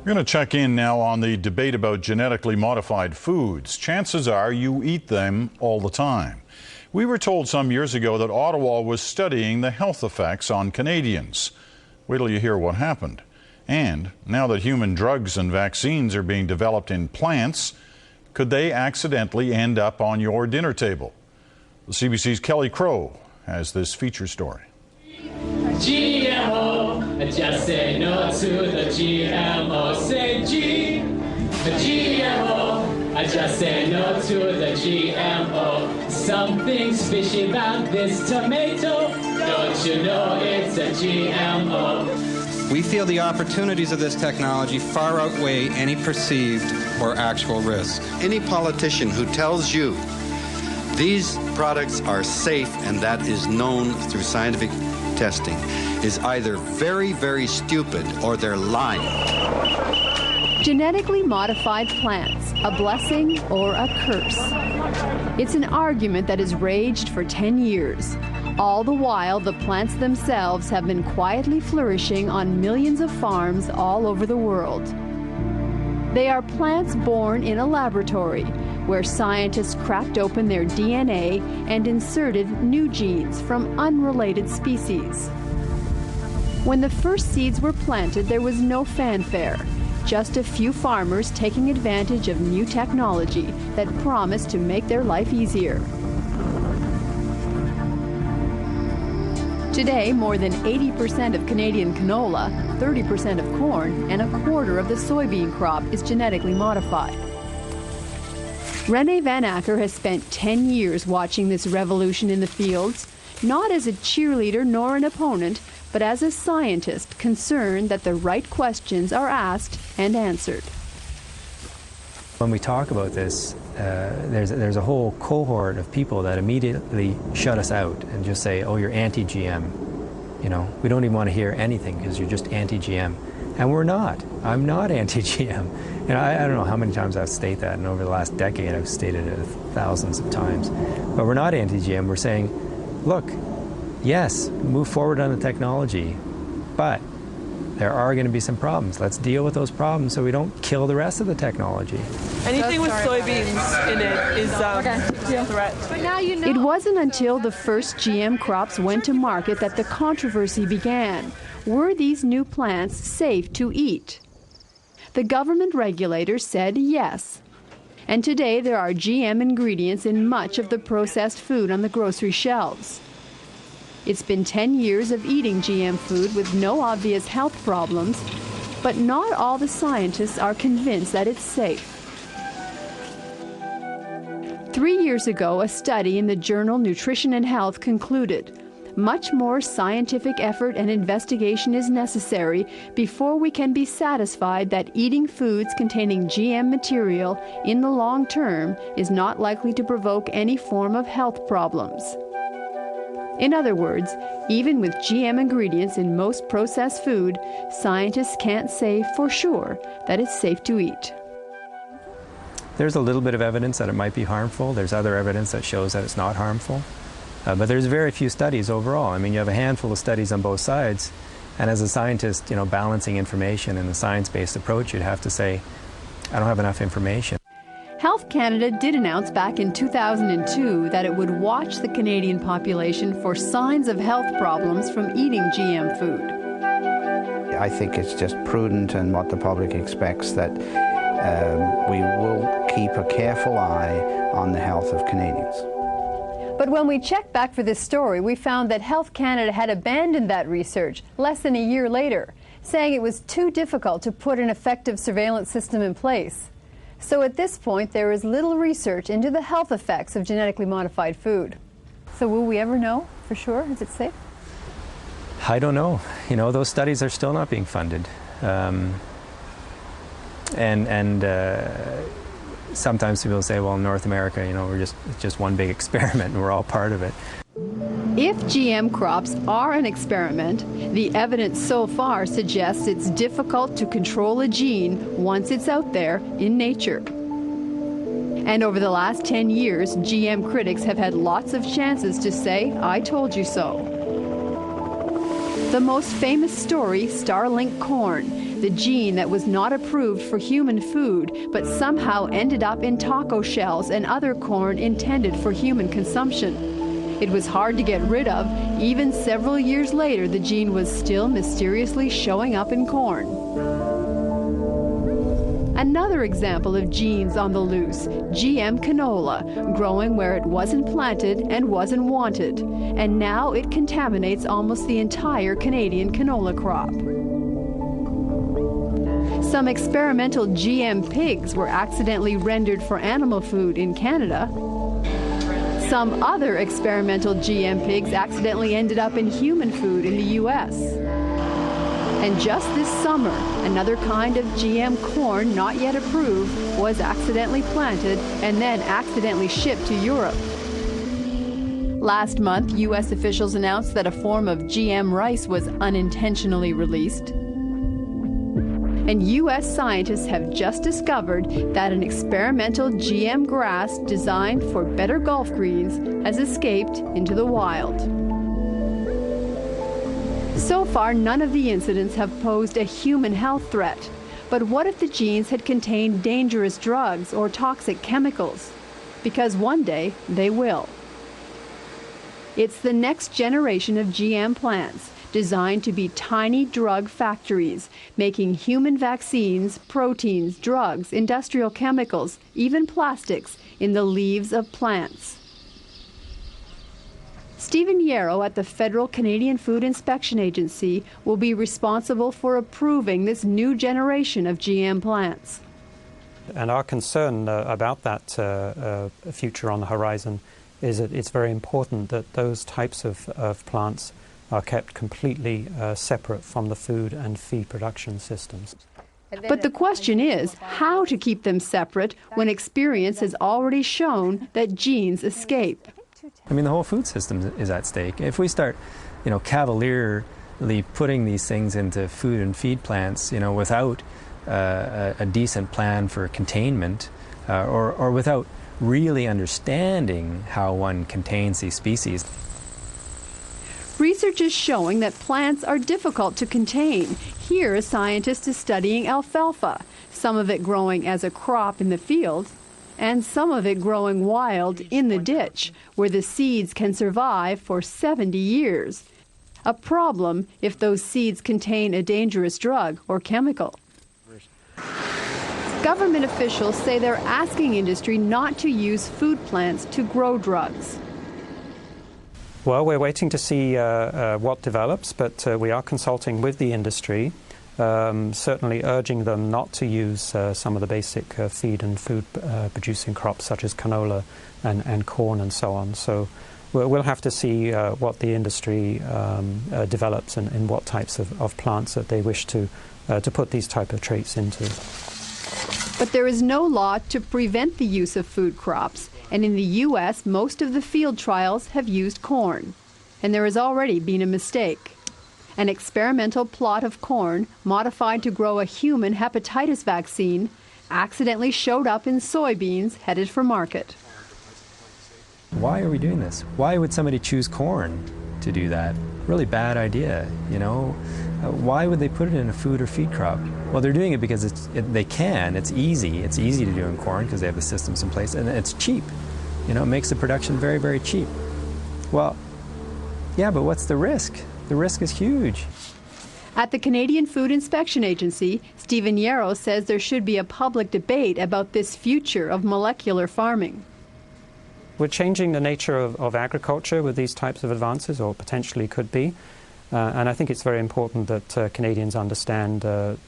We're going to check in now on the debate about genetically modified foods. Chances are you eat them all the time. We were told some years ago that Ottawa was studying the health effects on Canadians. Wait till you hear what happened. And now that human drugs and vaccines are being developed in plants, could they accidentally end up on your dinner table? The CBC's Kelly Crow has this feature story. GMO, just say no to the GMO. Say G, the GMO. I just say no to the GMO. Something's fishy about this tomato. Don't you know it's a GMO? We feel the opportunities of this technology far outweigh any perceived or actual risk. Any politician who tells you these products are safe and that is known through scientific testing is either very, very stupid or they're lying. Genetically modified plants, a blessing or a curse? It's an argument that has raged for 10 years. All the while, the plants themselves have been quietly flourishing on millions of farms all over the world. They are plants born in a laboratory, where scientists cracked open their DNA and inserted new genes from unrelated species. When the first seeds were planted, there was no fanfare, just a few farmers taking advantage of new technology that promised to make their life easier. Today, more than 80% of Canadian canola, 30% of corn, and a quarter of the soybean crop is genetically modified. Renee Van Acker has spent 10 years watching this revolution in the fields, not as a cheerleader nor an opponent, but as a scientist concerned that the right questions are asked and answered. When we talk about this, there's a whole cohort of people that immediately shut us out and just say, oh, you're anti-GM. You know, we don't even want to hear anything because you're just anti-GM. And we're not. I'm not anti-GM. And I don't know how many times I've stated that, and over the last decade I've stated it thousands of times. But we're not anti-GM. We're saying, look, yes, move forward on the technology, but there are going to be some problems. Let's deal with those problems so we don't kill the rest of the technology. Anything with soybeans in it is a threat. But now you know. It wasn't until the first GM crops went to market that the controversy began. Were these new plants safe to eat? The government regulators said yes. And today there are GM ingredients in much of the processed food on the grocery shelves. It's been 10 years of eating GM food with no obvious health problems, but not all the scientists are convinced that it's safe. 3 years ago, a study in the journal Nutrition and Health concluded much more scientific effort and investigation is necessary before we can be satisfied that eating foods containing GM material in the long term is not likely to provoke any form of health problems. In other words, even with GM ingredients in most processed food, scientists can't say for sure that it's safe to eat. There's a little bit of evidence that it might be harmful. There's other evidence that shows that it's not harmful. But there's very few studies overall. I mean, you have a handful of studies on both sides, and as a scientist, you know, balancing information in a science-based approach, you'd have to say, I don't have enough information. Health Canada did announce back in 2002 that it would watch the Canadian population for signs of health problems from eating GM food. I think it's just prudent and what the public expects that we will keep a careful eye on the health of Canadians. But when we checked back for this story, we found that Health Canada had abandoned that research less than a year later, saying it was too difficult to put an effective surveillance system in place. So at this point, there is little research into the health effects of genetically modified food. So will we ever know for sure? Is it safe? I don't know. You know, those studies are still not being funded. Sometimes people say, well, in North America, you know, it's just one big experiment and we're all part of it. If GM crops are an experiment, the evidence so far suggests it's difficult to control a gene once it's out there in nature. And over the last 10 years, GM critics have had lots of chances to say, I told you so. The most famous story, Starlink corn. the gene that was not approved for human food but somehow ended up in taco shells and other corn intended for human consumption. It was hard to get rid of. Even several years later, the gene was still mysteriously showing up in corn. Another example of genes on the loose, GM canola, growing where it wasn't planted and wasn't wanted. And now it contaminates almost the entire Canadian canola crop. Some experimental GM pigs were accidentally rendered for animal food in Canada. Some other experimental GM pigs accidentally ended up in human food in the U.S. And just this summer, another kind of GM corn not yet approved was accidentally planted and then accidentally shipped to Europe. Last month, U.S. officials announced that a form of GM rice was unintentionally released. And U.S. scientists have just discovered that an experimental GM grass designed for better golf greens has escaped into the wild. So far, none of the incidents have posed a human health threat. But what if the genes had contained dangerous drugs or toxic chemicals? Because one day they will. It's the next generation of GM plants, designed to be tiny drug factories, making human vaccines, proteins, drugs, industrial chemicals, even plastics in the leaves of plants. Stephen Yarrow at the Federal Canadian Food Inspection Agency will be responsible for approving this new generation of GM plants. And our concern about that future on the horizon is that it's very important that those types of plants are kept completely separate from the food and feed production systems. But the question is how to keep them separate when experience has already shown that genes escape. I mean, the whole food system is at stake. If we start, cavalierly putting these things into food and feed plants, without a decent plan for containment, or without really understanding how one contains these species. Research is showing that plants are difficult to contain. Here, a scientist is studying alfalfa, some of it growing as a crop in the field, and some of it growing wild in the ditch, where the seeds can survive for 70 years. A problem if those seeds contain a dangerous drug or chemical. Government officials say they're asking industry not to use food plants to grow drugs. Well, we're waiting to see what develops, but we are consulting with the industry, certainly urging them not to use some of the basic feed and food producing crops such as canola and corn and so on. So we'll have to see what the industry develops and what types of plants that they wish to put these type of traits into. But there is no law to prevent the use of food crops. And in the U.S., most of the field trials have used corn. And there has already been a mistake. An experimental plot of corn, modified to grow a human hepatitis vaccine, accidentally showed up in soybeans headed for market. Why are we doing this? Why would somebody choose corn to do that? Really bad idea, Why would they put it in a food or feed crop? Well, they're doing it because they can. It's easy. It's easy to do in corn because they have the systems in place, and it's cheap. It makes the production very, very cheap. Well, yeah, but what's the risk? The risk is huge. At the Canadian Food Inspection Agency, Stephen Yarrow says there should be a public debate about this future of molecular farming. We're changing the nature of agriculture with these types of advances, or potentially could be. And I think it's very important that Canadians understand the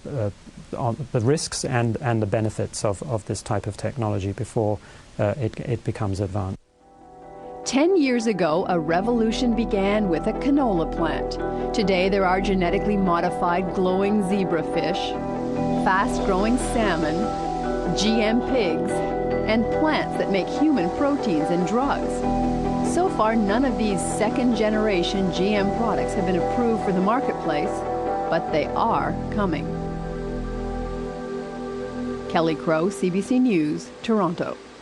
risks and the benefits of this type of technology before it becomes advanced. 10 years ago, a revolution began with a canola plant. Today, there are genetically modified glowing zebrafish, fast-growing salmon, GM pigs, and plants that make human proteins and drugs. So far, none of these second-generation GM products have been approved for the marketplace, but they are coming. Kelly Crow, CBC News, Toronto.